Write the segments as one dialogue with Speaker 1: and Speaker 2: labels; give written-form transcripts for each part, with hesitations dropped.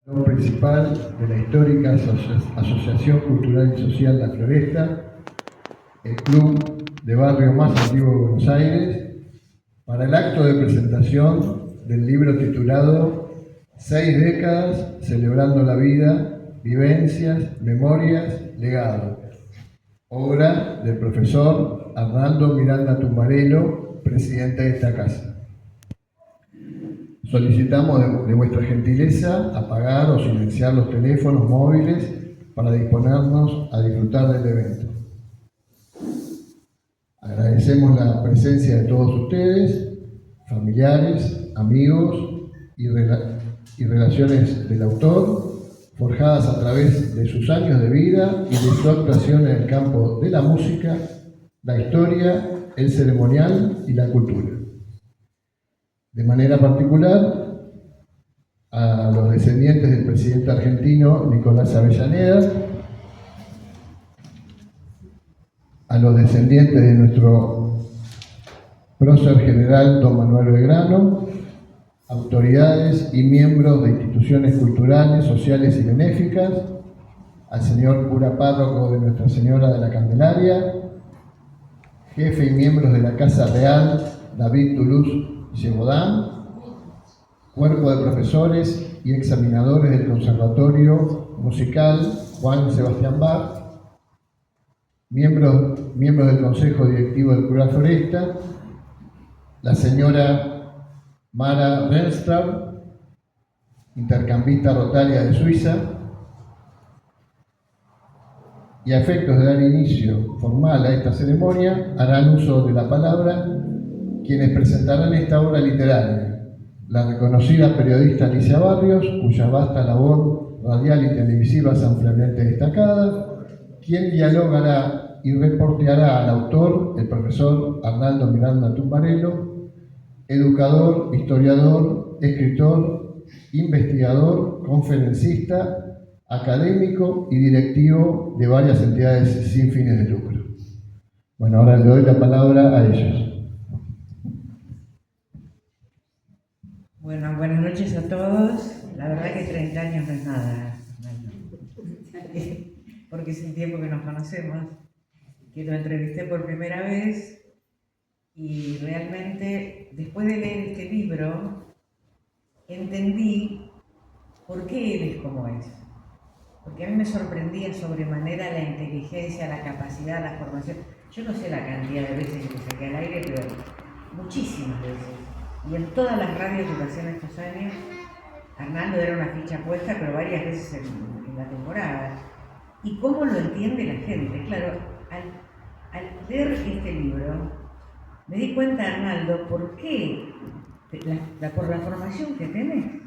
Speaker 1: Principal de la histórica Asociación Cultural y Social La Floresta, el club de barrio más antiguo de Buenos Aires, para el acto de presentación del libro titulado 6 décadas celebrando la vida, vivencias, memorias, legado, obra del profesor Arnaldo Miranda Tumbarello, presidente de esta casa. Solicitamos de vuestra gentileza apagar o silenciar los teléfonos móviles para disponernos a disfrutar del evento. Agradecemos la presencia de todos ustedes, familiares, amigos y relaciones del autor, forjadas a través de sus años de vida y de su actuación en el campo de la música, la historia, el ceremonial y la cultura. De manera particular, a los descendientes del presidente argentino Nicolás Avellaneda, a los descendientes de nuestro prócer general don Manuel Belgrano, autoridades y miembros de instituciones culturales, sociales y benéficas, al señor cura párroco de Nuestra Señora de la Candelaria, jefe y miembros de la Casa Real David Toulouse-Gévaudan, cuerpo de profesores y examinadores del Conservatorio Musical Juan Sebastián Bach, miembros del Consejo Directivo del Club La Floresta, la señora Mara Renström, intercambista rotaria de Suiza, y a efectos de dar inicio formal a esta ceremonia, harán uso de la palabra quienes presentarán esta obra literaria. La reconocida periodista Alicia Barrios, cuya vasta labor radial y televisiva es ampliamente destacada, quien dialogará y reporteará al autor, el profesor Arnaldo Miranda Tumbarello, educador, historiador, escritor, investigador, conferencista, académico y directivo de varias entidades sin fines de lucro. Bueno, ahora le doy la palabra a ellos.
Speaker 2: Bueno, buenas noches a todos. La verdad que 30 años no es nada, porque es el tiempo que nos conocemos, que lo entrevisté por primera vez y realmente después de leer este libro entendí por qué él es como es. Porque a mí me sorprendía sobremanera la inteligencia, la capacidad, la formación. Yo no sé la cantidad de veces que lo saqué al aire, pero muchísimas veces. Y en todas las radios que pasé en estos años, Arnaldo era una ficha puesta, pero varias veces en la temporada. ¿Y cómo lo entiende la gente? Claro, al leer este libro, me di cuenta, Arnaldo, por qué, por la formación que tenés.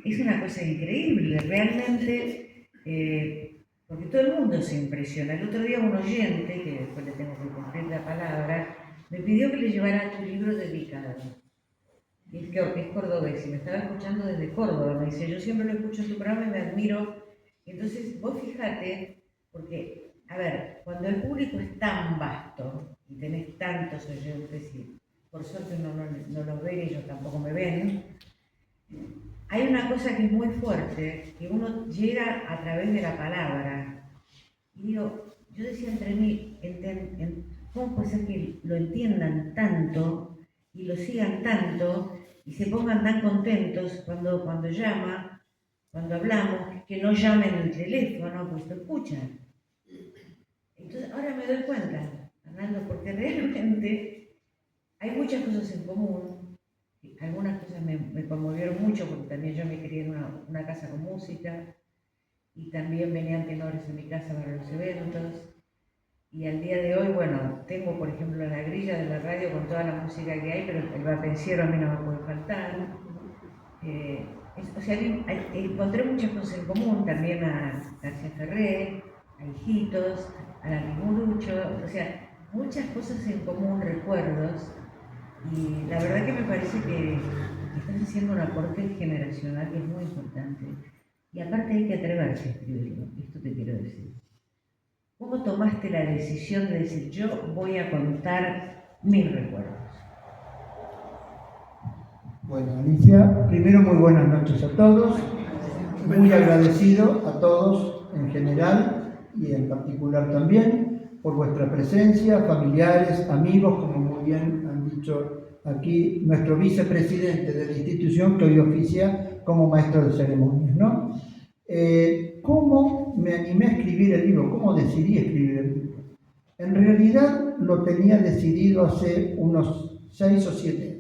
Speaker 2: Es una cosa increíble, realmente, porque todo el mundo se impresiona. El otro día un oyente, que después le tengo que cumplir la palabra, me pidió que le llevara tu libro dedicado. Y es cordobés y me estaba escuchando desde Córdoba. Me dice, yo siempre lo escucho en tu programa y me admiro. Entonces, vos fíjate, porque, a ver, cuando el público es tan vasto y tenés tantos oyentes, y por suerte no los ven, ellos tampoco me ven, hay una cosa que es muy fuerte, que uno llega a través de la palabra. Y digo, yo decía entre mí, ¿cómo puede ser que lo entiendan tanto y lo sigan tanto y se pongan tan contentos cuando llama, cuando hablamos, que no llamen el teléfono, pues lo escuchan? Entonces ahora me doy cuenta, Arnaldo, porque realmente hay muchas cosas en común. Algunas cosas me conmovieron mucho porque también yo me crié en una casa con música y también venían tenores en mi casa para los eventos. Y al día de hoy, bueno, tengo por ejemplo la grilla de la radio con toda la música que hay, pero el vapenciero a mí no me puede faltar. O sea, encontré muchas cosas en común, también a García Ferré, a Hijitos, a la Migurucho, o sea, muchas cosas en común, recuerdos. Y la verdad que me parece que estás haciendo un aporte generacional que es muy importante. Y aparte hay que atreverse a escribirlo, esto te quiero decir. ¿Cómo tomaste la decisión de decir, yo voy a contar mis recuerdos?
Speaker 3: Bueno, Alicia, primero muy buenas noches a todos, muy agradecido a todos en general y en particular también por vuestra presencia, familiares, amigos, como muy bien han dicho aquí nuestro vicepresidente de la institución que hoy oficia como maestro de ceremonias, ¿no? ¿Cómo me animé a escribir el libro? ¿Cómo decidí escribir el libro? En realidad lo tenía decidido hace unos 6 o 7 años.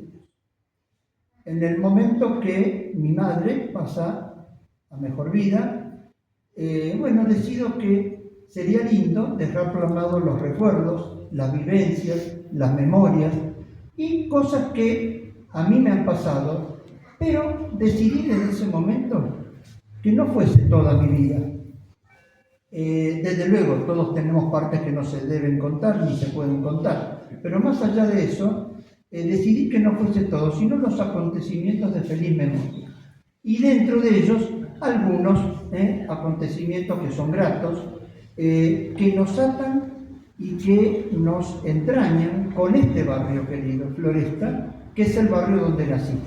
Speaker 3: En el momento que mi madre pasa a mejor vida, decido que sería lindo dejar plasmados los recuerdos, las vivencias, las memorias y cosas que a mí me han pasado, pero decidí desde ese momento que no fuese toda mi vida. Desde luego, todos tenemos partes que no se deben contar ni se pueden contar, pero más allá de eso, decidí que no fuese todo, sino los acontecimientos de feliz memoria. Y dentro de ellos, algunos acontecimientos que son gratos, que nos atan y que nos entrañan con este barrio querido, Floresta, que es el barrio donde nací.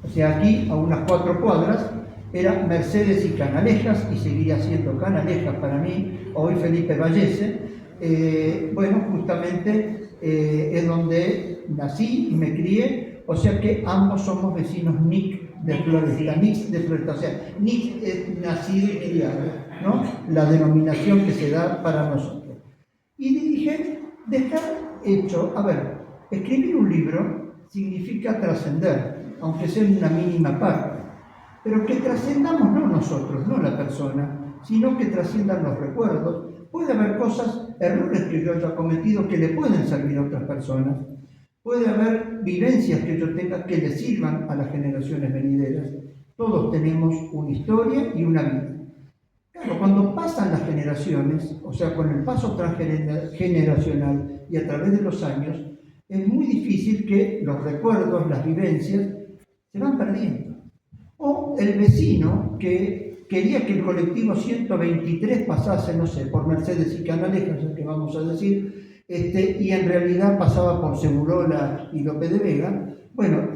Speaker 3: O sea, aquí, a unas 4 cuadras, era Mercedes y Canalejas, y seguiría siendo Canalejas para mí, hoy Felipe Vallese. Justamente es donde nací y me crié, o sea que ambos somos vecinos Nick de Floresta, Nick de Floresta, o sea, Nick es nacido y criado, ¿no? La denominación que se da para nosotros. Y dije, dejar hecho, escribir un libro significa trascender, aunque sea en una mínima parte, pero que trascendamos no nosotros, no la persona, sino que trasciendan los recuerdos. Puede haber cosas, errores que yo haya cometido que le pueden servir a otras personas. Puede haber vivencias que yo tenga que le sirvan a las generaciones venideras. Todos tenemos una historia y una vida. Claro, cuando pasan las generaciones, o sea, con el paso transgeneracional y a través de los años, es muy difícil que los recuerdos, las vivencias, se van perdiendo. O el vecino que quería que el colectivo 123 pasase, no sé, por Mercedes y Canalejas, ya que vamos a decir, y en realidad pasaba por Segurola y López de Vega,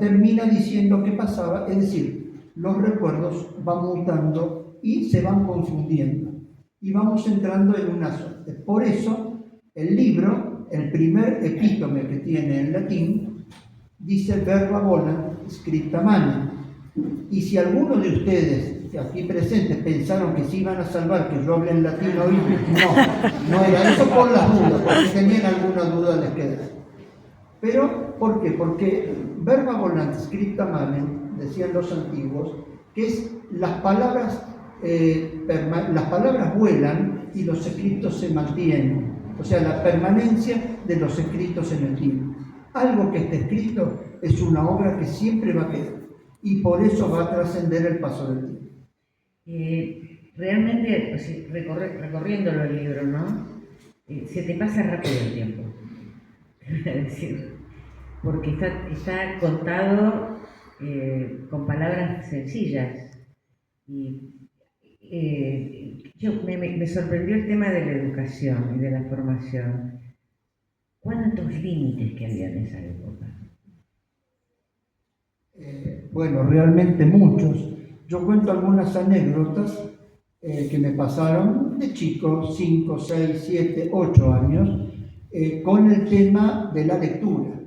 Speaker 3: termina diciendo que pasaba, es decir, los recuerdos van mutando y se van confundiendo, y vamos entrando en una suerte. Por eso, el libro, el primer epítome que tiene en latín, dice verba volant scripta manem. Y si alguno de ustedes aquí presentes pensaron que se iban a salvar que yo hable en latín hoy, no era eso, por las dudas, porque tenían alguna duda les queda. Pero, ¿por qué? Porque verba volant scripta manem, decían los antiguos, que es las palabras vuelan y los escritos se mantienen, o sea, la permanencia de los escritos en el tiempo. Algo que esté escrito es una obra que siempre va a quedar. Y por eso va a trascender el paso del tiempo.
Speaker 2: Realmente, recorriéndolo el libro, ¿no? Se te pasa rápido el tiempo. Es decir, porque está contado con palabras sencillas. Y me sorprendió el tema de la educación y de la formación. ¿Cuántos límites que había en esa época?
Speaker 3: Realmente muchos. Yo cuento algunas anécdotas que me pasaron de chico, 5, 6, 7, 8 años, con el tema de la lectura.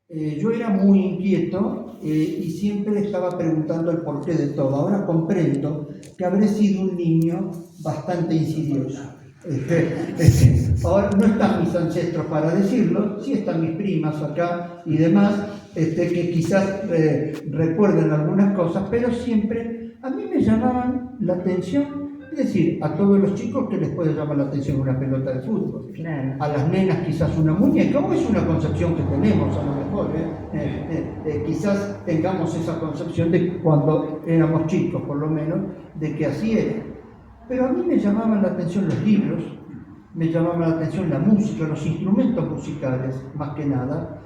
Speaker 3: Yo era muy inquieto y siempre estaba preguntando el porqué de todo. Ahora comprendo que habré sido un niño bastante insidioso. Ahora no están mis ancestros para decirlo, sí están mis primas acá y demás, que quizás recuerden algunas cosas, pero siempre a mí me llamaban la atención. Es decir, a todos los chicos que les puede llamar la atención una pelota de fútbol,
Speaker 2: claro.
Speaker 3: A las nenas quizás una muñeca, o es una concepción que tenemos a lo mejor, quizás tengamos esa concepción de cuando éramos chicos, por lo menos, de que así era. Pero a mí me llamaban la atención los libros, me llamaba la atención la música, los instrumentos musicales, más que nada,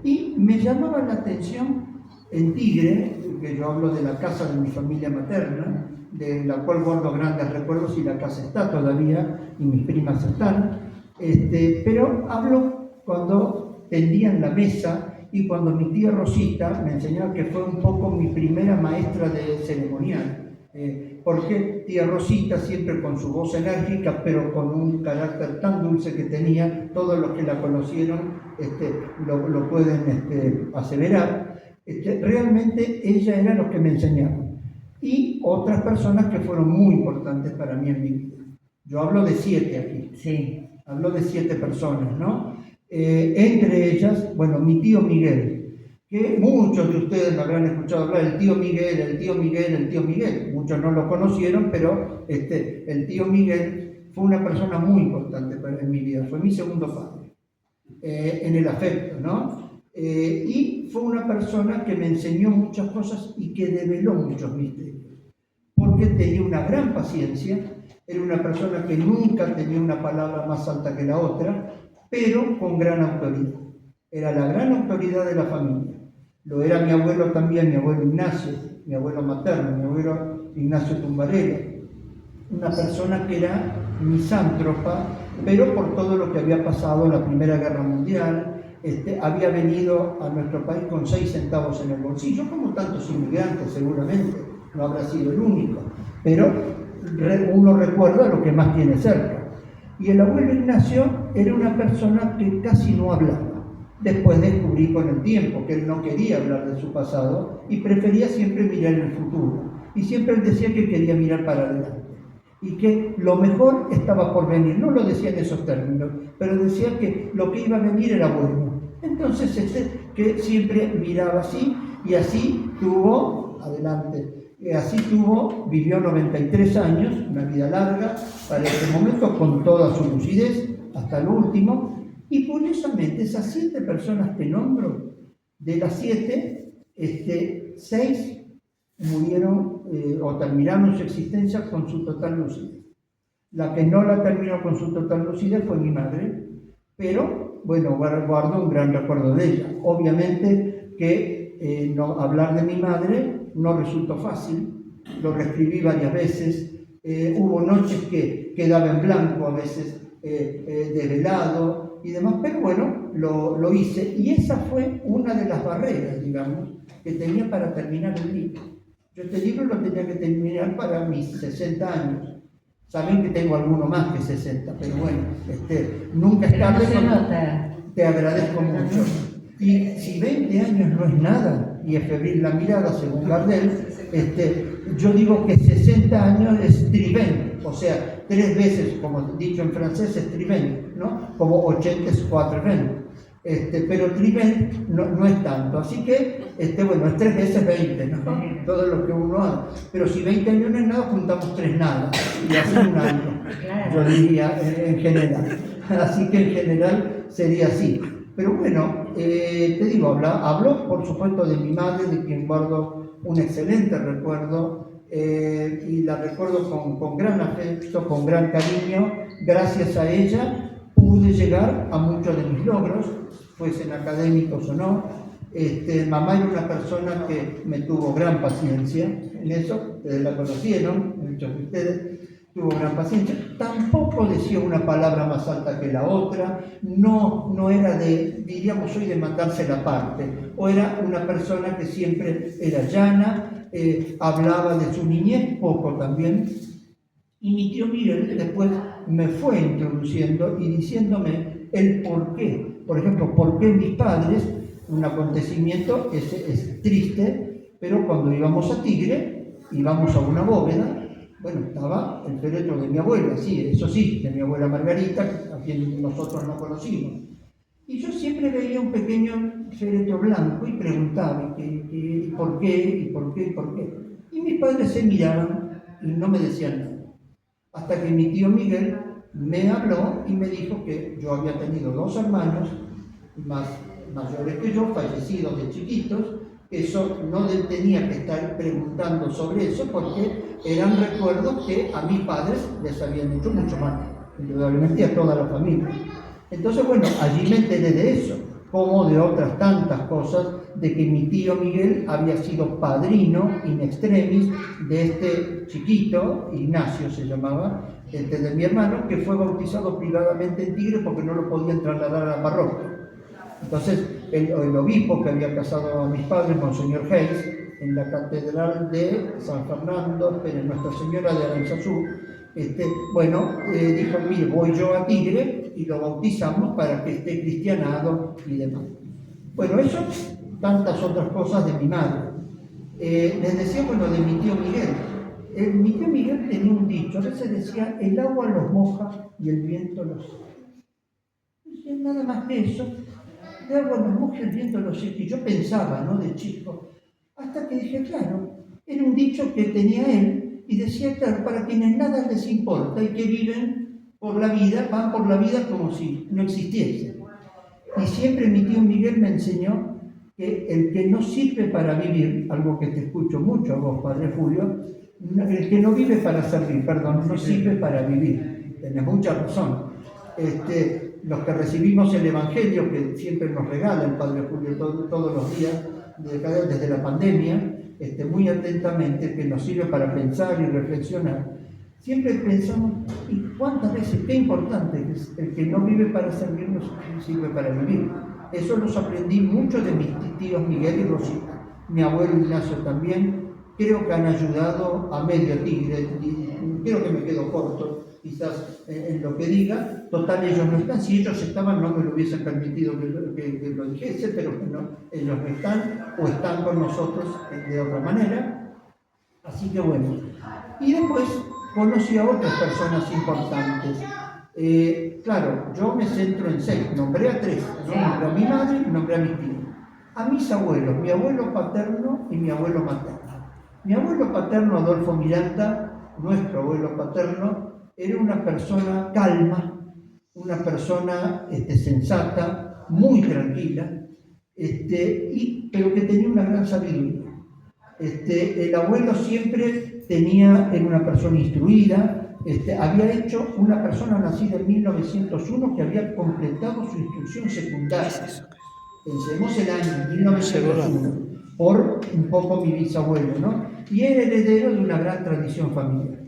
Speaker 3: y me llamaba la atención en Tigre, que yo hablo de la casa de mi familia materna, de la cual guardo grandes recuerdos y la casa está todavía y mis primas están, pero hablo cuando tendían la mesa y cuando mi tía Rosita me enseñó, que fue un poco mi primera maestra de ceremonial, porque tía Rosita, siempre con su voz enérgica, pero con un carácter tan dulce que tenía, todos los que la conocieron lo pueden aseverar, realmente ella era lo que me enseñaba. Y otras personas que fueron muy importantes para mí en mi vida. Yo hablo de 7 aquí.
Speaker 2: Sí.
Speaker 3: Hablo de 7 personas, ¿no? Entre ellas, bueno, mi tío Miguel, que muchos de ustedes me habrán escuchado hablar, el tío Miguel, el tío Miguel, el tío Miguel. Muchos no lo conocieron, pero el tío Miguel fue una persona muy importante en mi vida. Fue mi segundo padre, en el afecto, ¿no? Y fue una persona que me enseñó muchas cosas y que develó muchos misterios, porque tenía una gran paciencia, era una persona que nunca tenía una palabra más alta que la otra, pero con gran autoridad. Era la gran autoridad de la familia. Lo era mi abuelo también, mi abuelo Ignacio, mi abuelo materno, mi abuelo Ignacio Tumbarella, una persona que era misántropa, pero por todo lo que había pasado en la Primera Guerra Mundial, había venido a nuestro país con 6 centavos en el bolsillo, como tantos inmigrantes seguramente, no habrá sido el único, pero uno recuerda lo que más tiene cerca. Y el abuelo Ignacio era una persona que casi no hablaba. Después descubrí con el tiempo que él no quería hablar de su pasado y prefería siempre mirar en el futuro. Y siempre él decía que quería mirar para adelante y que lo mejor estaba por venir. No lo decía en esos términos, pero decía que lo que iba a venir era bueno. Entonces, que siempre miraba así, y así tuvo, vivió 93 años, una vida larga para este momento, con toda su lucidez, hasta el último. Y curiosamente, esas 7 personas que nombro, de las 7, 6 murieron o terminaron su existencia con su total lucidez. La que no la terminó con su total lucidez fue mi madre, pero bueno, guardo un gran recuerdo de ella. Obviamente que no, hablar de mi madre no resultó fácil, lo reescribí varias veces, hubo noches que quedaba en blanco, a veces desvelado y demás, pero bueno, lo hice, y esa fue una de las barreras, digamos, que tenía para terminar el libro. Yo este libro lo tenía que terminar para mis 60 años. Saben que tengo alguno más que 60, pero bueno, nunca es tarde. Te agradezco mucho. Y si 20 años no es nada, y es febril la mirada, según Gardel, yo digo que 60 años es trivent, o sea, 3 veces, como dicho en francés, es trivent, ¿no? Como 80 es 4 vent. Pero trivent no es tanto, así que, bueno, es 3 veces 20, ¿no? Todo lo que uno haga. Pero si 20 años no es nada, juntamos 3 nada, y así un año, yo diría, en general. Así que en general sería así. Pero bueno, te digo, hablo por supuesto de mi madre, de quien guardo un excelente recuerdo, y la recuerdo con gran afecto, con gran cariño. Gracias a ella pude llegar a muchos de mis logros, fuesen académicos o no. Mamá era una persona que me tuvo gran paciencia en eso, ustedes la conocieron, muchos de ustedes, tuvo gran paciencia. Tampoco decía una palabra más alta que la otra, no era diríamos hoy, de mandarse la parte, o era una persona que siempre era llana, hablaba de su niñez poco también. Y mi tío Miguel después me fue introduciendo y diciéndome el por qué. Por ejemplo, por qué mis padres, un acontecimiento es triste, pero cuando íbamos a Tigre, íbamos a una bóveda, bueno, estaba el féretro de mi abuela, sí, eso sí, de mi abuela Margarita, a quien nosotros no conocimos. Y yo siempre veía un pequeño féretro blanco y preguntaba, ¿por qué? ¿Y por qué? ¿Y por qué? Y mis padres se miraban y no me decían nada. Hasta que mi tío Miguel me habló y me dijo que yo había tenido 2 hermanos mayores que yo, fallecidos de chiquitos, que eso no tenía que estar preguntando sobre eso, porque eran recuerdos que a mis padres les habían hecho mucho mal, indudablemente a toda la familia. Entonces, bueno, allí me enteré de eso, como de otras tantas cosas, de que mi tío Miguel había sido padrino in extremis de este chiquito, Ignacio se llamaba, de mi hermano, que fue bautizado privadamente en Tigre porque no lo podían trasladar a la parroquia. Entonces, el obispo que había casado a mis padres, Monseñor Hayes, en la catedral de San Fernando, en Nuestra Señora de Aranzazú, dijo, mire, voy yo a Tigre y lo bautizamos para que esté cristianado y demás. Bueno, eso, tantas otras cosas de mi madre. Les decía, bueno, de mi tío Miguel. Mi tío Miguel tenía un dicho, a veces decía, el agua los moja y el viento los seca. Decía, nada más que eso, el agua los moja y el viento los seca. Y yo pensaba, ¿no?, de chico, hasta que dije, claro, era un dicho que tenía él, y decía, claro, para quienes nada les importa y que viven por la vida, van por la vida como si no existiese. Y siempre mi tío Miguel me enseñó que el que no sirve para vivir, algo que te escucho mucho a vos, Padre Julio, el que no vive para servir, perdón, no sirve para vivir. Tenés mucha razón. Los que recibimos el Evangelio, que siempre nos regala el Padre Julio todos los días, desde la pandemia, muy atentamente, que nos sirve para pensar y reflexionar, siempre pensamos, ¿y cuántas veces? Qué importante es el que no vive para servir, no sirve para vivir. Eso los aprendí mucho de mis tíos Miguel y Rosita. Mi abuelo Ignacio también, creo que han ayudado a medio Tigre, y creo que me quedo corto, quizás en lo que diga. Total, ellos no están. Si ellos estaban, no me lo hubiesen permitido que lo dijese, pero no, ellos no están, o están con nosotros de otra manera. Así que bueno. Y después conocí a otras personas importantes. Claro, yo me centro en 6, nombré a 3, ¿no? Nombré a mi madre y nombré a mis tíos. A mis abuelos, mi abuelo paterno y mi abuelo materno. Mi abuelo paterno, Adolfo Miranda, nuestro abuelo paterno, era una persona calma, una persona sensata, muy tranquila, pero que tenía una gran sabiduría. El abuelo siempre era una persona instruida, había hecho una persona nacida en 1901 que había completado su instrucción secundaria. Pensemos el año 1901, por un poco mi bisabuelo, ¿no? Y era heredero de una gran tradición familiar.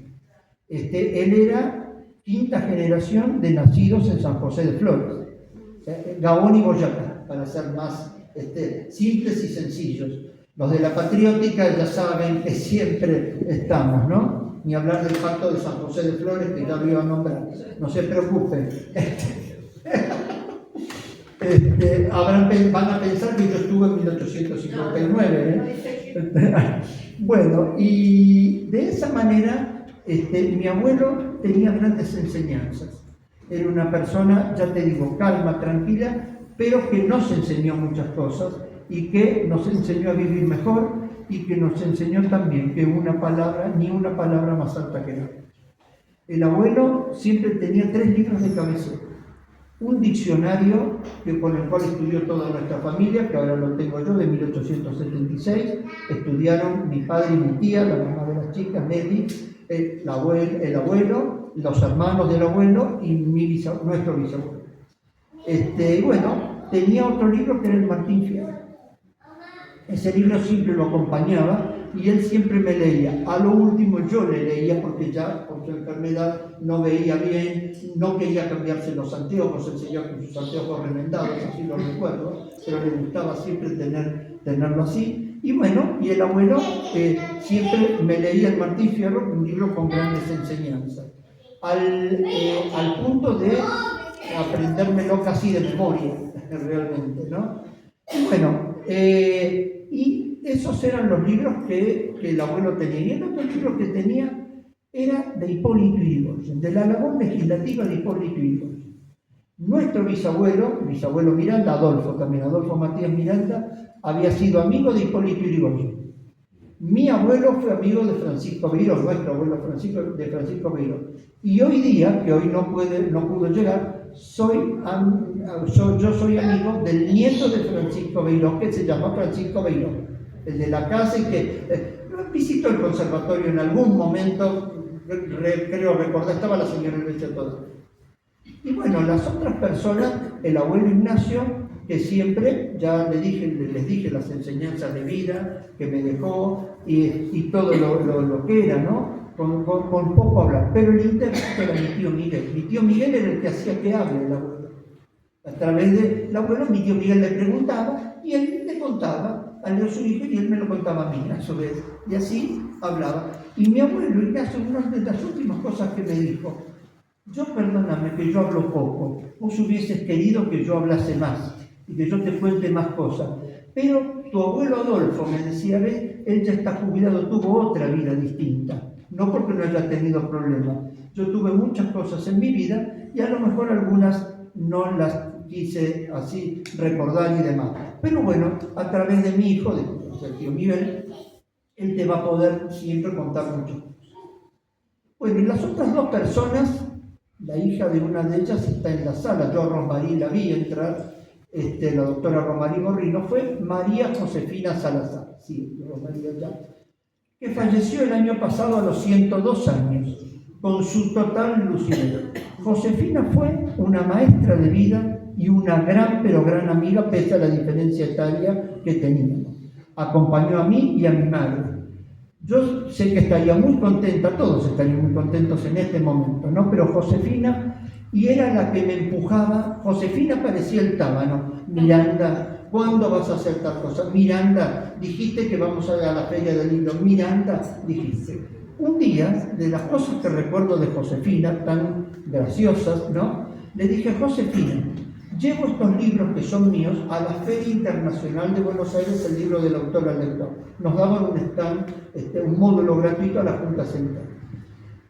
Speaker 3: Él era 5ª generación de nacidos en San José de Flores, Gabón y Boyacá, para ser más simples y sencillos. Los de la Patriótica ya saben que siempre estamos, ¿no? Ni hablar del pacto de San José de Flores, que ya lo iba a nombrar. No se preocupen. Van a pensar que yo estuve en 1859. Bueno, y de esa manera mi abuelo tenía grandes enseñanzas. Era una persona, ya te digo, calma, tranquila, pero que nos enseñó muchas cosas y que nos enseñó a vivir mejor y que nos enseñó también que ni una palabra más alta que la otra. El abuelo siempre tenía 3 libros de cabecera. Un diccionario con el cual estudió toda nuestra familia, que ahora lo tengo yo, de 1876. Estudiaron mi padre y mi tía, la mamá de las chicas, Nelly, el abuelo, los hermanos del abuelo y nuestro bisabuelo. Bueno, tenía otro libro que era el Martín Fierro. Ese libro siempre lo acompañaba y él siempre me leía. A lo último yo le leía porque ya por su enfermedad no veía bien, no quería cambiarse los anteojos, él seguía con sus anteojos remendados, así lo recuerdo, pero le gustaba siempre tenerlo así. Y bueno, y el abuelo siempre me leía el Martín Fierro, un libro con grandes enseñanzas, al punto de aprendérmelo casi de memoria, realmente, ¿no? Y bueno, y esos eran los libros que el abuelo tenía. Y el otro libro que tenía era de Hipólito Yrigoyen, de la labor legislativa de Hipólito Yrigoyen. Nuestro bisabuelo Miranda, Adolfo Matías Miranda, había sido amigo de Hipólito Yrigoyen. Mi abuelo fue amigo de Francisco Beiró, nuestro abuelo de Francisco Beiró. Y hoy día, que hoy no pudo llegar, yo soy amigo del nieto de Francisco Beiró, que se llama Francisco Beiró, el de la casa, y que visitó el conservatorio en algún momento, creo recordar, estaba la señora Elvesia toda. Y bueno, las otras personas, el abuelo Ignacio, que siempre, ya les dije las enseñanzas de vida que me dejó y todo lo que era, ¿no? Con poco hablar. Pero el intérprete era mi tío Miguel. Mi tío Miguel era el que hacía que hable el abuelo. A través del abuelo, mi tío Miguel le preguntaba y él le contaba a su hijo y él me lo contaba a mí a su vez. Y así hablaba. Y mi abuelo Ignacio, una de las últimas cosas que me dijo: yo, perdóname que yo hablo poco, vos hubieses querido que yo hablase más y que yo te cuente más cosas, pero tu abuelo Adolfo, me decía, ¿ves? Él ya está jubilado, tuvo otra vida distinta, no porque no haya tenido problemas. Yo tuve muchas cosas en mi vida y a lo mejor algunas no las quise así recordar y demás. Pero bueno, a través de mi hijo, del tío Miguel, él te va a poder siempre contar mucho. Bueno, y las otras dos personas, la hija de una de ellas está en la sala, yo a Rosmarí la vi entrar, la doctora Rosmarí Gorrino, fue María Josefina Salazar, sí, Rosmarí ya, que falleció el año pasado a los 102 años, con su total lucidez. Josefina fue una maestra de vida y una gran, pero gran amiga, pese a la diferencia etaria que teníamos. Acompañó a mí y a mi madre. Yo sé que estaría muy contenta, todos estarían muy contentos en este momento, ¿no? Pero Josefina, y era la que me empujaba, Josefina parecía el tábano. Miranda, ¿cuándo vas a hacer tal cosa? Miranda, dijiste que vamos a la feria del libro. Miranda, dijiste. Un día, de las cosas que recuerdo de Josefina, tan graciosas, ¿no? Le dije: Josefina, llevo estos libros que son míos a la Feria Internacional de Buenos Aires, el libro del autor al lector. Nos daban un stand, un módulo gratuito a la Junta Central.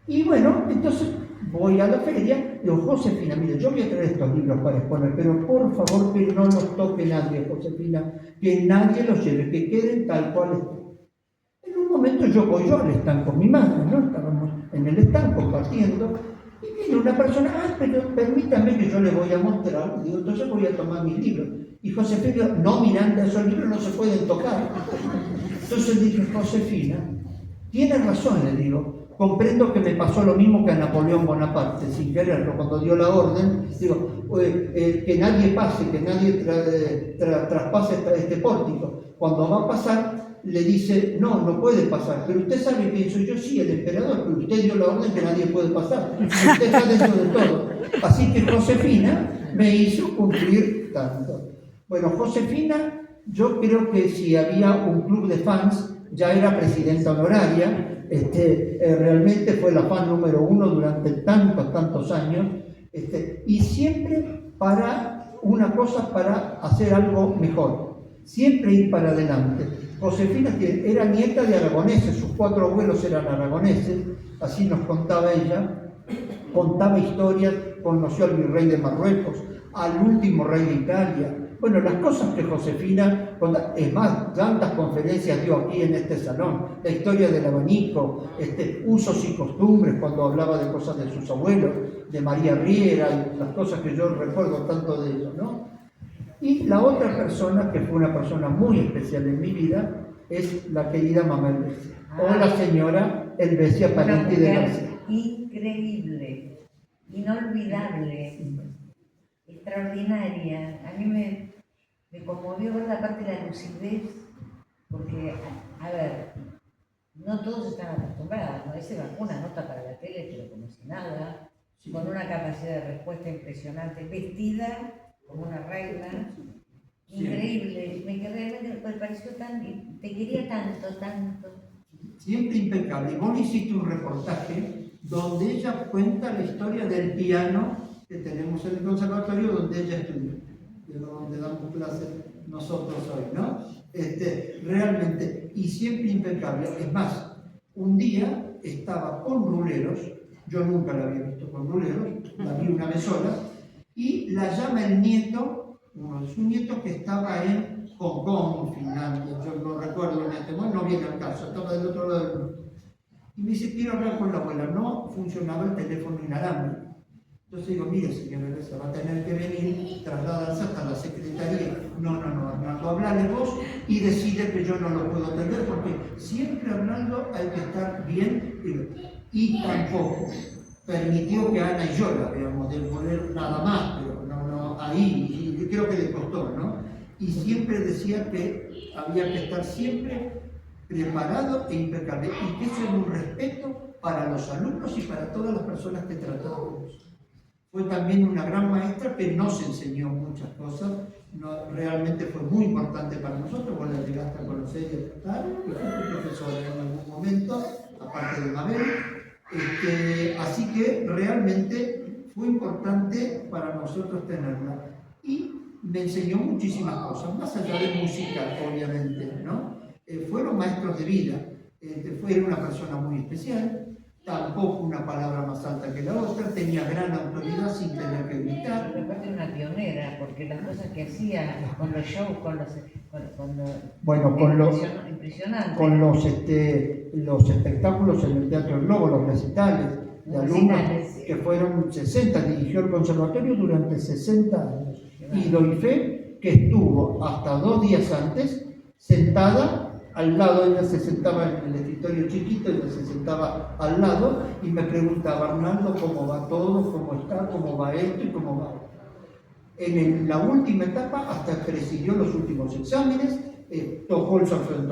Speaker 3: Y bueno, entonces voy a la feria, digo: Josefina, mire, yo voy a traer estos libros para exponer, pero por favor que no los toque nadie, Josefina, que nadie los lleve, que queden tal cual están. En un momento yo voy al stand con mi madre, ¿no? Estábamos en el stand compartiendo, y viene una persona: pero permítame que yo le voy a mostrar. Digo: entonces voy a tomar mis libros. Y Josefina: no, Miranda, esos libros no se pueden tocar. Entonces dije: Josefina, tiene razón, le digo. Comprendo que me pasó lo mismo que a Napoleón Bonaparte, sin quererlo, cuando dio la orden, digo, que nadie pase, que nadie traspase este pórtico. Cuando va a pasar, le dice: no, no puede pasar. Pero usted sabe que soy yo, sí, el emperador, pero usted dio la orden que nadie puede pasar. Usted está dentro de todo. Así que Josefina me hizo cumplir tanto. Bueno, Josefina, yo creo que si había un club de fans, ya era presidenta honoraria. Realmente fue la fan número 1 durante tantos años, y siempre para una cosa, para hacer algo mejor, siempre ir para adelante. Josefina era nieta de aragoneses, sus 4 abuelos eran aragoneses, así nos contaba ella, contaba historias, conoció al virrey de Marruecos, al último rey de Italia. Bueno, las cosas que Josefina, es más, tantas conferencias dio aquí en este salón, la historia del abanico, usos y costumbres, cuando hablaba de cosas de sus abuelos, de María Riera, y las cosas que yo recuerdo tanto de ellos, ¿no? Y la otra persona, que fue una persona muy especial en mi vida, es la querida mamá Elvesia, o la señora Elvesia Parenti de García.
Speaker 2: Increíble, inolvidable, extraordinaria. A mí me conmovió ver la parte de la lucidez, porque, a ver, no todos están acostumbrados, ¿no? Ese vacuna nota para la tele, pero como si nada, sí, con una capacidad de respuesta impresionante, vestida como una reina, sí, increíble. Me pareció tan, te quería tanto.
Speaker 3: Siempre impecable. Y vos hiciste un reportaje donde ella cuenta la historia del piano que tenemos en el conservatorio donde ella estudió, donde damos clases nosotros hoy, ¿no? Realmente, y siempre impecable. Es más, un día estaba con ruleros, yo nunca la había visto con ruleros, la vi una vez sola, y la llama el nieto, uno de sus nietos, que estaba en Hong Kong, Finlandia, yo no recuerdo en este momento, no viene al caso, estaba del otro lado del mundo. Y me dice: quiero hablar con la abuela. No funcionaba el teléfono inalámbrico. Entonces digo: mire, señora, va a tener que venir, trasladarse hasta la secretaría. No, Arnaldo, hablale vos y decide que yo no lo puedo atender, porque siempre, Arnaldo, hay que estar bien. Y tampoco permitió que Ana y yo la veamos, de poner nada más, pero no, ahí, y creo que le costó, ¿no? Y siempre decía que había que estar siempre preparado e impecable, y que eso es un respeto para los alumnos y para todas las personas que tratábamos. Fue también una gran maestra que nos enseñó muchas cosas. Realmente fue muy importante para nosotros. Vos la llegaste a conocer y a tratar, y fue tu profesora en algún momento, aparte de Mabel. Así que realmente fue importante para nosotros tenerla. Y me enseñó muchísimas cosas, más allá de música, obviamente, ¿no? Fueron maestros de vida. Fue una persona muy especial. Tampoco una palabra más alta que la otra, tenía gran autoridad sin tener que gritar.
Speaker 2: Pero aparte una pionera, porque las cosas que hacía con los shows, impresionante.
Speaker 3: Con los espectáculos en el Teatro Globo, los recitales de alumnos, que fueron 60, dirigió el conservatorio durante 60 años. Y doy fe que estuvo hasta 2 días antes sentada al lado. Ella se sentaba en el escritorio chiquito, ella se sentaba al lado y me preguntaba: Arnaldo, ¿cómo va todo? ¿Cómo está? ¿Cómo va esto? ¿Y cómo va esto? En la última etapa, hasta presidió los últimos exámenes, tocó el solfeo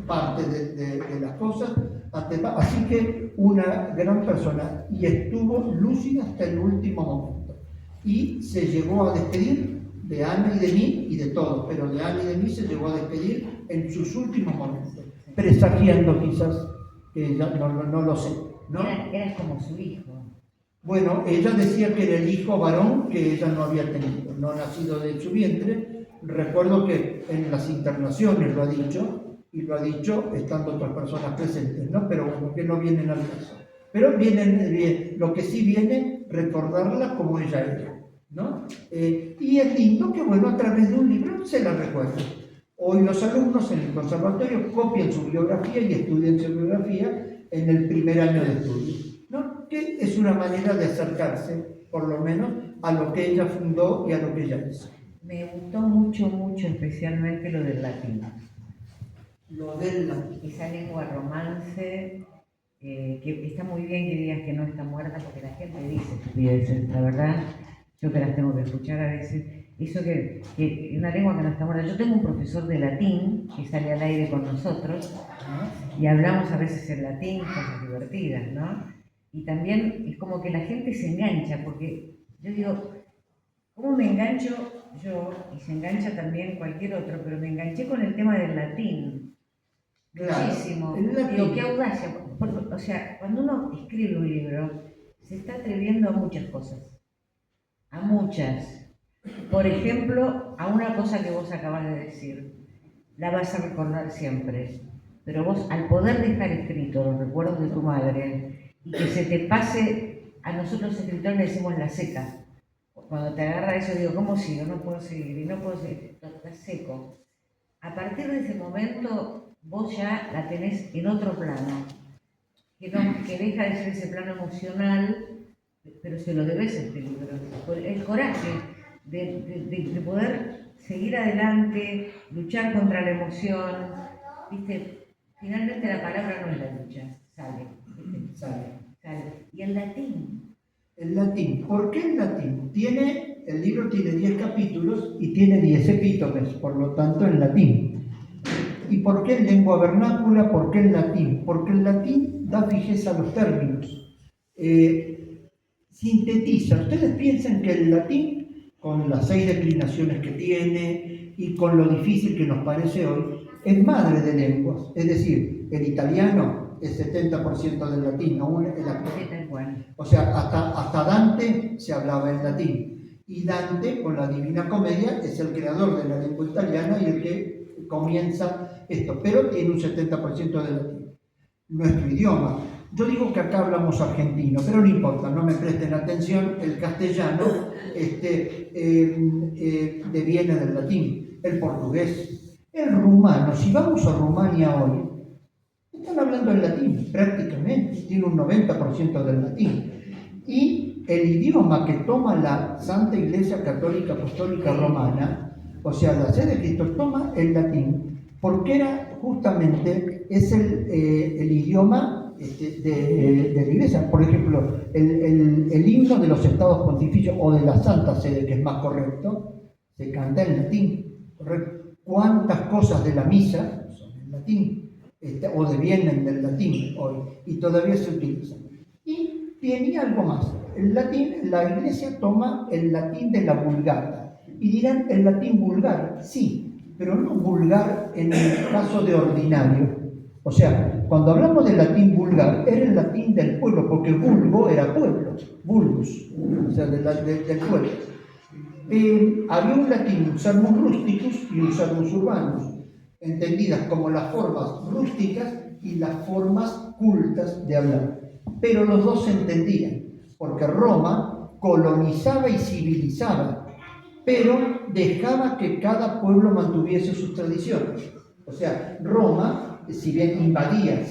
Speaker 3: parte de las cosas, así que una gran persona, y estuvo lúcida hasta el último momento. Y se llegó a despedir de Ana y de mí y de todos, pero de Ana y de mí se llegó a despedir en sus últimos momentos, presagiando quizás, que ella no lo sé, ¿no?
Speaker 2: Era como su hijo.
Speaker 3: Bueno, ella decía que era el hijo varón que ella no había tenido, no nacido de su vientre. Recuerdo que en las internaciones lo ha dicho, y lo ha dicho estando otras personas presentes, ¿no? Pero bueno, que no vienen al caso. Pero lo que sí viene, recordarla como ella era, ¿no? Y es lindo que, bueno, a través de un libro se la recuerde. Hoy los alumnos en el conservatorio copian su biografía y estudian su biografía en el primer año de estudio, ¿no? Que es una manera de acercarse, por lo menos, a lo que ella fundó y a lo que ella hizo.
Speaker 2: Me gustó mucho, especialmente lo del latín.
Speaker 3: Lo del latín.
Speaker 2: Esa lengua romance, que está muy bien que digas que no está muerta, porque la gente dice estupideces, la verdad, yo que las tengo que escuchar a veces. Eso que una lengua que no está muerta. Yo tengo un profesor de latín que sale al aire con nosotros, ¿no? Y hablamos a veces en latín, cosas divertidas, ¿no? Y también es como que la gente se engancha, porque yo digo, ¿cómo me engancho yo? Y se engancha también cualquier otro, pero me enganché con el tema del latín.
Speaker 3: Claro,
Speaker 2: muchísimo.
Speaker 3: el latín.
Speaker 2: Digo, qué audacia. O sea, cuando uno escribe un libro, se está atreviendo a muchas cosas. A muchas. Por ejemplo, a una cosa que vos acabas de decir, la vas a recordar siempre, pero vos, al poder dejar escrito los recuerdos de tu madre y que se te pase, a nosotros los escritores le decimos la seca. Cuando te agarra eso, digo, ¿cómo sigo? No puedo seguir, y no puedo seguir, está seco. A partir de ese momento, vos ya la tenés en otro plano, que deja de ser ese plano emocional, pero se lo debes a este libro. El coraje de poder seguir adelante, luchar contra la emoción, ¿viste? Finalmente la palabra no es la lucha, sale. Y el latín.
Speaker 3: El latín. ¿Por qué el latín? El libro tiene 10 capítulos y tiene 10 epítomes, por lo tanto en latín. ¿Y por qué en lengua vernácula? ¿Por qué en latín? Porque el latín da fijeza a los términos. Sintetiza. Ustedes piensan que el latín, con las 6 declinaciones que tiene y con lo difícil que nos parece hoy, es madre de lenguas. Es decir, el italiano es 70% del latín, o sea, hasta Dante se hablaba en latín. Y Dante, con la Divina Comedia, es el creador de la lengua italiana y el que comienza esto, pero tiene un 70% del latín. Nuestro idioma. Yo digo que acá hablamos argentino, pero no importa, no me presten atención, el castellano deviene del latín, el portugués, el rumano. Si vamos a Rumania hoy, están hablando en latín prácticamente, tiene un 90% del latín. Y el idioma que toma la Santa Iglesia Católica Apostólica Romana, o sea, la sede de Cristo, toma el latín, porque justamente es el idioma de la Iglesia. Por ejemplo, el himno de los estados pontificios o de la Santa Sede, que es más correcto, se canta en latín, ¿correcto? ¿Cuántas cosas de la misa son en latín? O devienen del latín hoy, y todavía se utilizan. Y tenía algo más. el latín, la Iglesia toma el latín de la Vulgata. Y dirán, ¿el latín vulgar? Sí, pero no vulgar en el caso de ordinario. O sea, cuando hablamos del latín vulgar, era el latín del pueblo, porque vulgo era pueblo, vulgus, o sea, del pueblo. Había un latín, un sermus rusticus y un sermus urbanus, entendidas como las formas rústicas y las formas cultas de hablar. Pero los dos se entendían, porque Roma colonizaba y civilizaba, pero dejaba que cada pueblo mantuviese sus tradiciones. O sea, Roma, si bien invadía,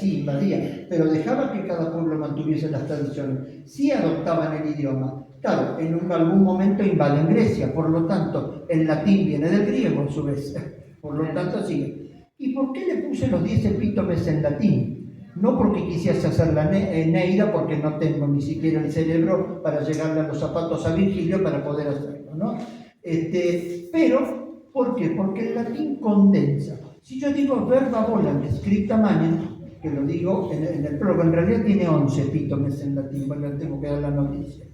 Speaker 3: pero dejaba que cada pueblo mantuviese las tradiciones. Sí adoptaban el idioma. Claro, en algún momento invaden Grecia, por lo tanto, el latín viene del griego a su vez. Por lo tanto, sigue. ¿Y por qué le puse los 10 epítomes en latín? No porque quisiese hacer la Eneida, porque no tengo ni siquiera el cerebro para llegarle a los zapatos a Virgilio para poder hacerlo, ¿no? Pero, ¿por qué? Porque el latín condensa. Si yo digo verba volant scripta manem, que lo digo en el prólogo, en realidad tiene 11 epítomes en latín, bueno, tengo que dar la noticia,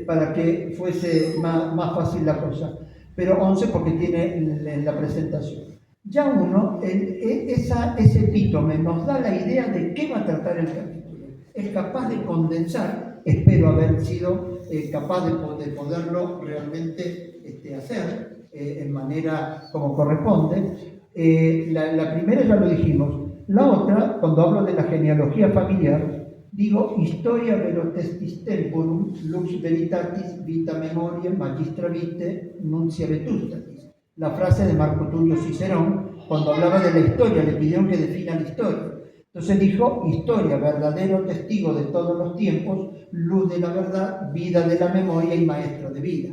Speaker 3: para que fuese más fácil la cosa, pero 11 porque tiene en la presentación. Ya uno, ese epítome nos da la idea de qué va a tratar el capítulo. Es capaz de condensar, espero haber sido capaz de poderlo realmente hacer en manera como corresponde. La primera ya lo dijimos. La otra, cuando hablo de la genealogía familiar, digo historia verotestis temporum, lux veritatis, vita memoria, magistra vitae, nuncia vetustatis. La frase de Marco Tulio Cicerón, cuando hablaba de la historia, le pidieron que defina la historia. Entonces dijo, historia, verdadero testigo de todos los tiempos, luz de la verdad, vida de la memoria y maestro de vida.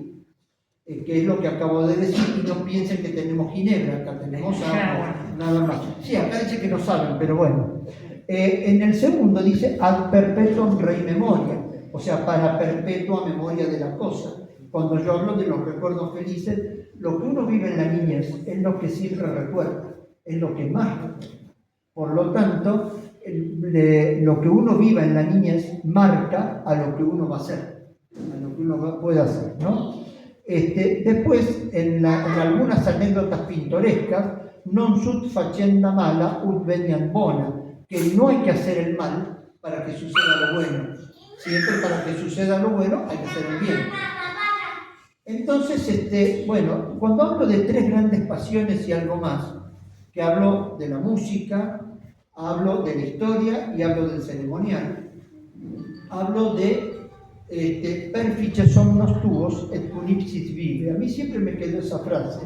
Speaker 3: Que es lo que acabo de decir, y no piensen que tenemos ginebra, acá tenemos agua, nada más. Sí, acá dice que no saben, pero bueno. En el segundo dice, ad perpetuum rei memoria, o sea, para perpetua memoria de la cosa. Cuando yo hablo de los recuerdos felices, lo que uno vive en la niñez es lo que siempre recuerda, es lo que más recuerda. Por lo tanto, lo que uno viva en la niñez marca a lo que uno va a hacer, a lo que uno puede hacer, ¿no? Después, en algunas anécdotas pintorescas, non sut facenda mala ut veniat bona, que no hay que hacer el mal para que suceda lo bueno. Siempre para que suceda lo bueno hay que hacer el bien. Entonces, bueno, cuando hablo de 3 grandes pasiones y algo más, que hablo de la música, hablo de la historia y hablo del ceremonial, hablo de perfice somnos tuos et punipsis vive. A mí siempre me quedó esa frase,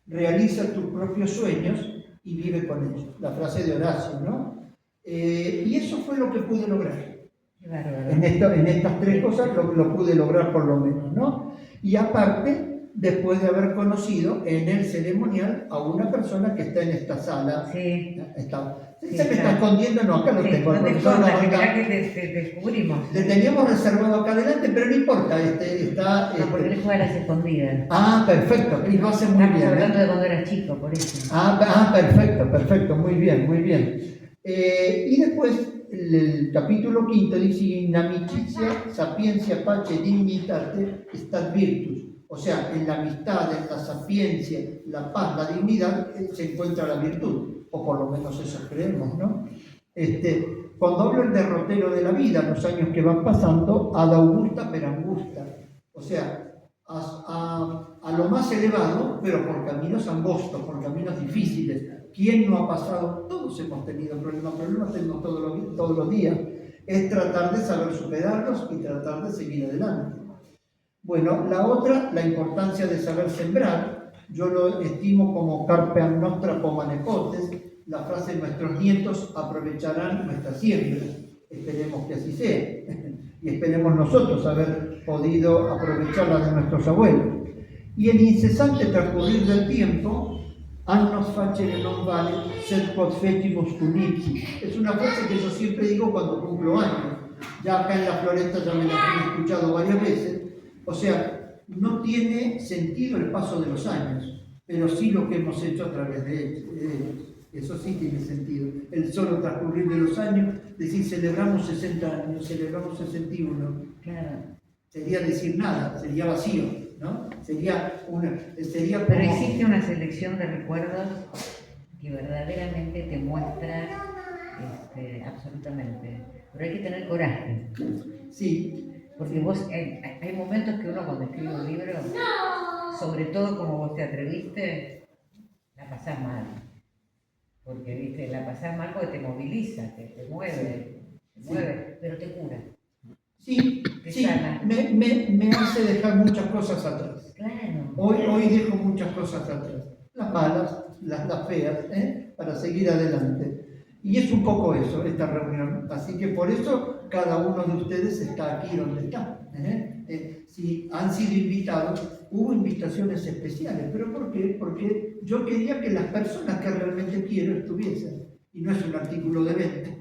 Speaker 3: realiza tus propios sueños y vive con ellos, la frase de Horacio, ¿no? Y eso fue lo que pude lograr. En estas 3 cosas lo pude lograr por lo menos, ¿no? Y aparte, después de haber conocido en el ceremonial a una persona que está en esta sala. Sí. Se me está escondiendo, no, acá lo tengo.
Speaker 2: No te escondas, que te descubrimos.
Speaker 3: Le teníamos reservado acá adelante, pero no importa.
Speaker 2: Porque él juega a las escondidas.
Speaker 3: Ah, perfecto, y lo hace muy bien.
Speaker 2: Estamos hablando de cuando era chico, por eso.
Speaker 3: Perfecto, muy bien. Y después, el capítulo 5 dice, in amicitia, sapientia, pace, dignitate, stat virtus. O sea, en la amistad, en la sapiencia, la paz, la dignidad, se encuentra la virtud, o por lo menos eso creemos, ¿no? Cuando hablo del derrotero de la vida, los años que van pasando, ad augusta per angusta, o sea, a lo más elevado, pero por caminos angostos, por caminos difíciles. ¿Quién no ha pasado? Todos hemos tenido problemas tenemos todos los días. Es tratar de saber superarlos y tratar de seguir adelante. Bueno, la otra, la importancia de saber sembrar, yo lo estimo como carpeam nostra pomanepotes, la frase nuestros nietos aprovecharán nuestra siembra. Esperemos que así sea. Y esperemos nosotros haber podido aprovecharla de nuestros abuelos. Y el incesante transcurrir del tiempo, annos facere non vale, sed quod fecimus cunipsis. Es una frase que yo siempre digo cuando cumplo años. Ya acá en la Floresta ya me la he escuchado varias veces. O sea, no tiene sentido el paso de los años, pero sí lo que hemos hecho a través de ellos. Eso sí tiene sentido. El solo transcurrir de los años, decir celebramos 60 años, celebramos 61,
Speaker 2: Claro.
Speaker 3: sería decir nada, sería vacío, ¿no? Sería como...
Speaker 2: Pero existe una selección de recuerdos que verdaderamente te muestra absolutamente. Pero hay que tener coraje.
Speaker 3: Sí.
Speaker 2: Porque vos, hay momentos que uno cuando escribe un libro, sobre todo como vos te atreviste, la pasás mal. Porque, viste, la pasás mal porque te moviliza, te mueve, pero te cura.
Speaker 3: Sí,
Speaker 2: Te
Speaker 3: sí,
Speaker 2: sana.
Speaker 3: me hace dejar muchas cosas atrás.
Speaker 2: Claro.
Speaker 3: Hoy dejo muchas cosas atrás. Las malas, las feas, para seguir adelante. Y es un poco eso, esta reunión. Así que por eso cada uno de ustedes está aquí donde está. Si han sido invitados, hubo invitaciones especiales. ¿Pero por qué? Porque yo quería que las personas que realmente quiero estuviesen. Y no es un artículo de venta.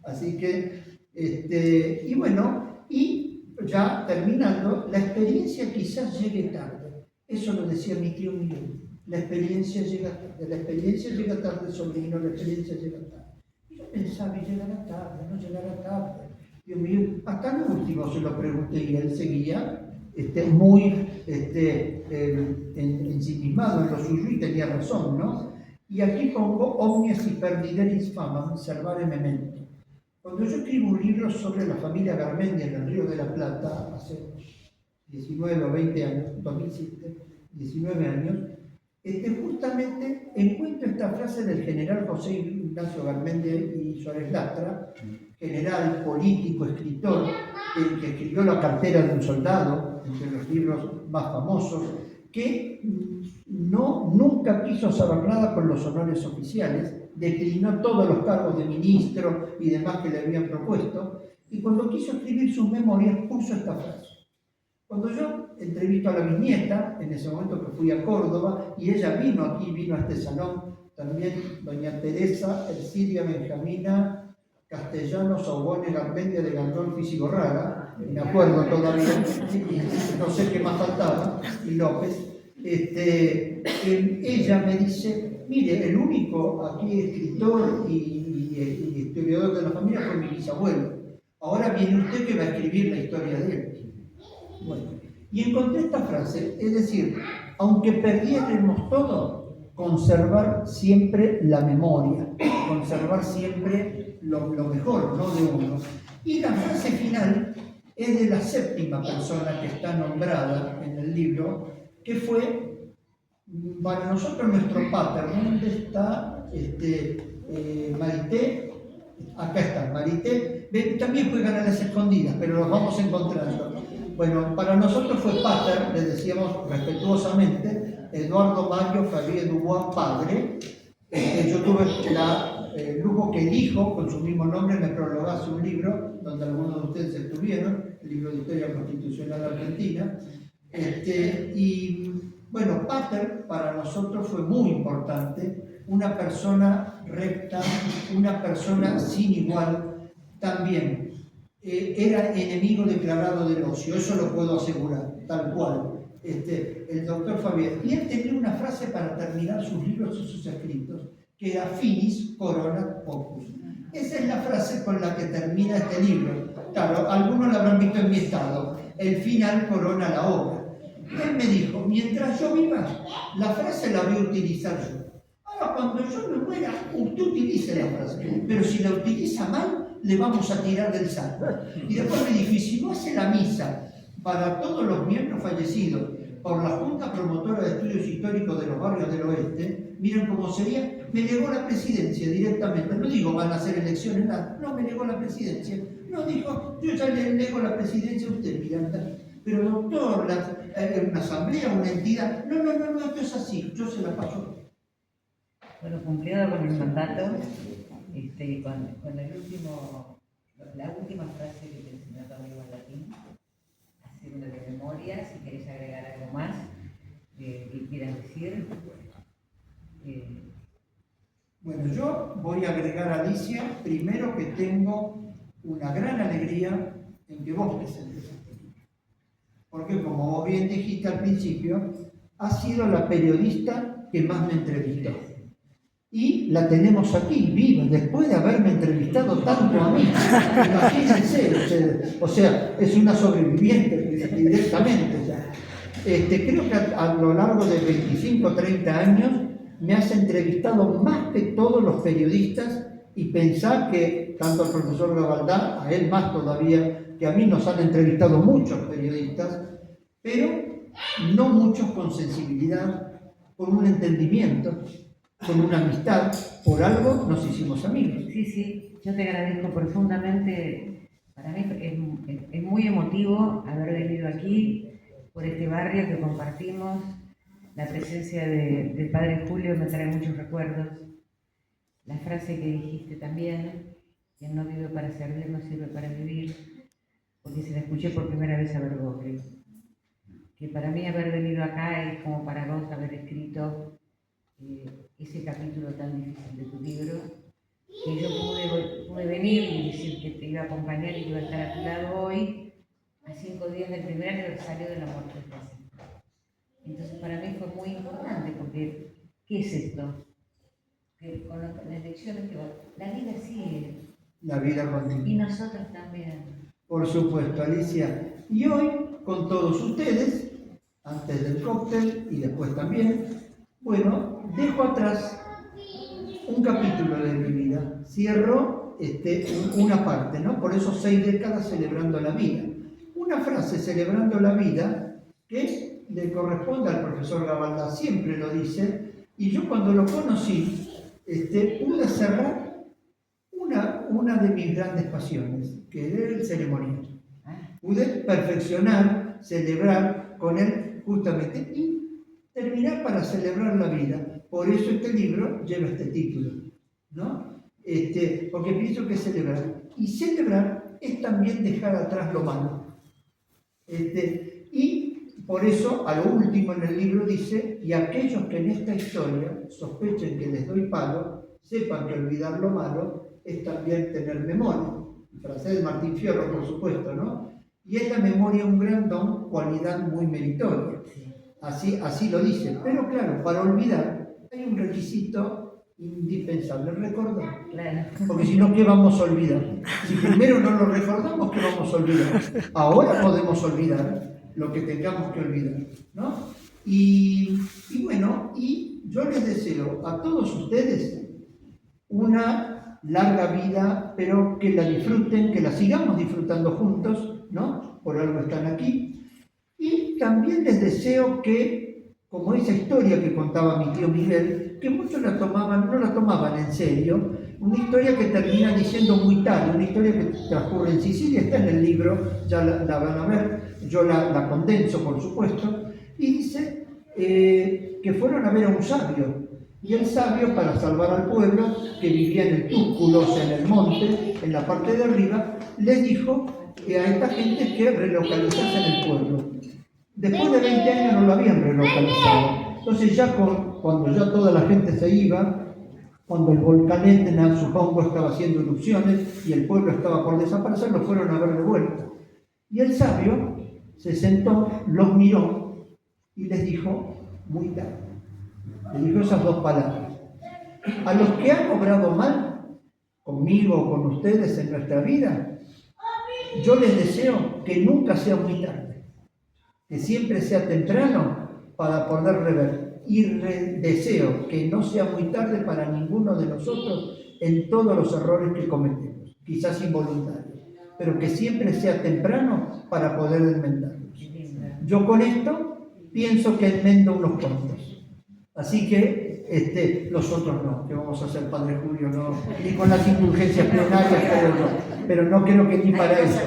Speaker 3: Así que, y bueno, y ya terminando, la experiencia quizás llegue tarde. Eso lo decía mi tío Miguel. La experiencia llega tarde, sobrino, la experiencia llega tarde. Y yo pensaba, llegará tarde, no llegará tarde. Dios mío, hasta lo último se lo pregunté y él seguía muy ensimismado en lo suyo y tenía razón, ¿no? Y aquí pongo omnias hypervideris famam servare memento. Cuando yo escribo un libro sobre la familia Garmendia en el Río de la Plata, hace 19 o 20 años, 2007, 19 años, justamente encuentro esta frase del general José Ignacio Garmendia y Suárez Lastra, general, político, escritor, el que escribió La cartera de un soldado, entre los libros más famosos, que nunca quiso saber nada con los honores oficiales, declinó todos los cargos de ministro y demás que le habían propuesto, y cuando quiso escribir sus memorias puso esta frase. Cuando yo entrevisto a la bisnieta, en ese momento que fui a Córdoba, y ella vino aquí, vino a este salón, también doña Teresa Ercilia Benjamina Castellanos Aubone Garmendia de Gandolfi y Sigorraga, me acuerdo todavía, no sé qué más faltaba, y López, ella me dice, mire, el único aquí escritor y historiador de la familia fue mi bisabuelo, ahora viene usted que va a escribir la historia de él. Bueno, y encontré esta frase, es decir, aunque perdiéramos todo, conservar siempre la memoria, conservar siempre lo mejor, no de uno. Y la frase final es de la séptima persona que está nombrada en el libro, que fue, para nosotros, nuestro pater. ¿Dónde está Marité? Acá está, Marité. También juegan a las escondidas, pero los vamos encontrando. Bueno, para nosotros fue pater, le decíamos respetuosamente, Eduardo Mario Fabier Dubois, padre. Yo tuve el lujo que el hijo, con su mismo nombre, me prologase un libro, donde algunos de ustedes estuvieron, el libro de Historia Constitucional Argentina. Y bueno, pater para nosotros fue muy importante, una persona recta, una persona sin igual, también. Era enemigo declarado del ocio, eso lo puedo asegurar, tal cual, el doctor Fabián. Y él tenía una frase para terminar sus libros y sus escritos, que era finis coronat opus. Esa es la frase con la que termina este libro. Claro, algunos lo habrán visto en mi estado, el final corona la obra. Él me dijo, mientras yo viva, la frase la voy a utilizar yo. Ahora, cuando yo me muera, usted utilice la frase, pero si la utiliza mal, le vamos a tirar del saco. Y después me dijo, y si no hace la misa para todos los miembros fallecidos por la Junta Promotora de Estudios Históricos de los Barrios del Oeste, miren cómo sería, me negó la presidencia directamente. No digo van a hacer elecciones, nada, no, me negó la presidencia. No, dijo, yo ya le nego la presidencia a usted, Miranda. Pero doctor, una asamblea, una entidad, no, esto es así, yo se la paso.
Speaker 2: Bueno, cumplido con el mandato, con la última frase que te enseñó tu amigo en latín, haciendo de memoria, si querés agregar algo más que quieras decir.
Speaker 3: Bueno, yo voy a agregar a Alicia, primero que tengo una gran alegría en que vos presentes este libro. Porque como vos bien dijiste al principio, has sido la periodista que más me entrevistó. y la tenemos aquí, viva, después de haberme entrevistado tanto a mí. Imagínense ustedes, o sea, es una sobreviviente directamente. O sea. Creo que a lo largo de 25 o 30 años me has entrevistado más que todos los periodistas, y pensar que tanto al profesor Gabaldá, a él más todavía, que a mí nos han entrevistado muchos periodistas, pero no muchos con sensibilidad, con un entendimiento, con una amistad. Por algo nos hicimos amigos.
Speaker 2: Sí, sí, yo te agradezco profundamente. Para mí es muy emotivo haber venido aquí, por este barrio que compartimos. La presencia del Padre Julio me trae muchos recuerdos. La frase que dijiste también, quien no vive para servir no sirve para vivir, porque se la escuché por primera vez a Bergoglio. Que para mí haber venido acá es como para vos haber escrito ese capítulo tan difícil de tu libro, que yo pude venir y decir que te iba a acompañar y que iba a estar a tu lado hoy, a 5 días del primer aniversario de la muerte de Jacinto. Entonces para mí fue muy importante, porque ¿qué es esto? Que con las lecciones que la vida sigue.
Speaker 3: La vida continúa.
Speaker 2: Y nosotros también.
Speaker 3: Por supuesto, Alicia. Y hoy, con todos ustedes, antes del cóctel y después también, bueno, dejo atrás un capítulo de mi vida. Cierro una parte, ¿no? Por eso 6 décadas celebrando la vida. Una frase celebrando la vida que le corresponde al profesor Gabaldá, siempre lo dice, y yo cuando lo conocí, pude cerrar una de mis grandes pasiones, que era el ceremonial. Pude perfeccionar, celebrar con él justamente y terminar para celebrar la vida. Por eso este libro lleva este título, ¿no? Porque pienso que celebrar. Y celebrar es también dejar atrás lo malo. Y por eso, a lo último en el libro dice, y aquellos que en esta historia sospechen que les doy palo, sepan que olvidar lo malo es también tener memoria. Frase de Martín Fierro, por supuesto, ¿no? Y es la memoria un gran don, cualidad muy meritoria. Así lo dice. Pero claro, para olvidar hay un requisito indispensable, recordar.
Speaker 2: Claro.
Speaker 3: Porque si no, ¿qué vamos a olvidar? Si primero no lo recordamos, ¿qué vamos a olvidar? Ahora podemos olvidar lo que tengamos que olvidar, ¿no? Y bueno, y yo les deseo a todos ustedes una larga vida, pero que la disfruten, que la sigamos disfrutando juntos, ¿no? Por algo están aquí. Y también les deseo que, como esa historia que contaba mi tío Miguel, que muchos no la tomaban en serio, una historia que termina diciendo muy tarde, una historia que transcurre en Sicilia, está en el libro, ya la van a ver, yo la condenso por supuesto, y dice que fueron a ver a un sabio, y el sabio, para salvar al pueblo, que vivía en el túsculo, o sea, en el monte, en la parte de arriba, les dijo a esta gente que relocalizase en el pueblo. Después de 20 años no lo habían relocalizado. Entonces ya cuando ya toda la gente se iba, cuando el volcán Etna, supongo, estaba haciendo erupciones y el pueblo estaba por desaparecer, lo fueron a ver de vuelta. Y el sabio se sentó, los miró y les dijo, muy tarde, les dijo esas 2 palabras. A los que han obrado mal, conmigo o con ustedes en nuestra vida, yo les deseo que nunca sea muy tarde, que siempre sea temprano para poder rever. Y deseo que no sea muy tarde para ninguno de nosotros en todos los errores que cometemos, quizás involuntarios, pero que siempre sea temprano para poder enmendarlos. Yo con esto pienso que enmendo unos cuantos. Así que los otros no, que vamos a hacer, Padre Julio, no, ni con las indulgencias plenarias, pero no creo que ni para eso,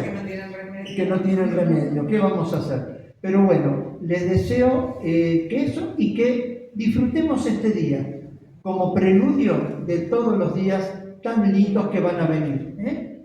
Speaker 3: que no tienen remedio. ¿Qué vamos a hacer? Pero bueno, les deseo que eso y que disfrutemos este día como preludio de todos los días tan lindos que van a venir, ¿eh?